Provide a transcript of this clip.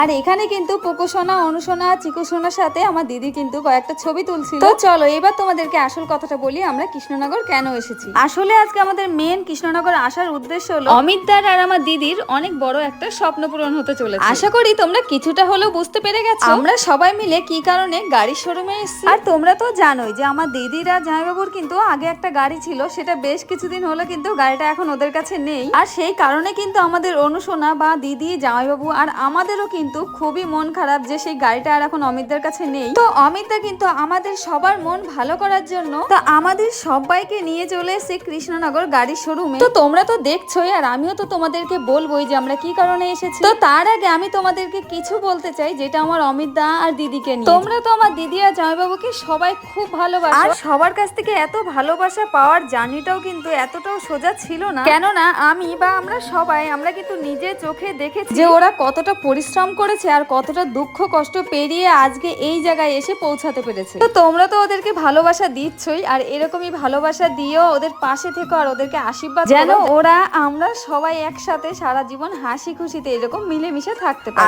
আর এখানে কিন্তু পুকুসোনা, অনুসোনা, চিকুসোনার সাথে আমার দিদি কিন্তু কয়েকটা ছবি তুলছিল। তো চলো এবার তোমাদেরকে আসল কথাটা বলি, আমরা কৃষ্ণনগর কেন এসেছি। আসলে আজকে আমাদের মেন কৃষ্ণনগর আসার উদ্দেশ্য হলো অমিতদার আর আমার দিদির অনেক বড় একটা স্বপ্ন পূরণ হতে চলেছে। আশা করি তোমরা কিছুটা হলেও বুঝতে পেরে গেছো আমরা সবাই মিলে কি কারণে গাড়ির শোরুমে এসেছি। আর তোমরা তো জানোই যে আমার দিদিরা জামাইবাবুর কিন্তু আগে একটা গাড়ি ছিল, সেটা বেশ কিছুদিন হলো কিন্তু গাড়িটা এখন ওদের কাছে নেই। আর সেই কারণে কিন্তু আমাদের অনুসোনা বা দিদি, জামাইবাবু আর আমাদেরও কিন্তু খুবই মন খারাপ যে সেই গাড়িটা আর এখন অমিতদার কাছে নেই। তো অমিতদা কিন্তু আমাদের সবার মন ভালো করার জন্য তো আমাদের সবাইকে নিয়ে চলে এসেছে কৃষ্ণনগর গাড়ির শোরুমে। তো তোমরা তো দেখছোই আর আমিও তো তোমাদেরকে বলবোই যে আমরা কি কারণে এসেছি। তো তার আগে আমি তোমাদেরকে কিছু বলতে চাই যেটা আমার অমিতদা আর দিদিকে নিয়ে। তোমরা তো আমার দিদি আর জামাইবাবুকে সবাই খুব ভালোবাসো, আর সবার কাছ থেকে এত ভালোবাসা পাওয়ার জার্নিটাও কিন্তু এতটাও সোজা ছিল না। কেননা আমি বা আমরা সবাই আমরা কিন্তু নিজে চোখে দেখেছি যে ওরা কতটা পরিশ্রম করেছে আর কতটা দুঃখ কষ্ট পেরিয়ে আজকে এই জায়গায় এসে পৌঁছাতে পেরেছে। তো তোমরা তো ওদেরকে ভালোবাসা দিচ্ছই, আর এরকমই ভালোবাসা দিয়েও ওদের পাশে থেকো আর ওদেরকে আশীর্বাদ যেন ওরা আমরা সবাই একসাথে সারা জীবন হাসি খুশিতে এরকম মিলেমিশে থাকতে পারি।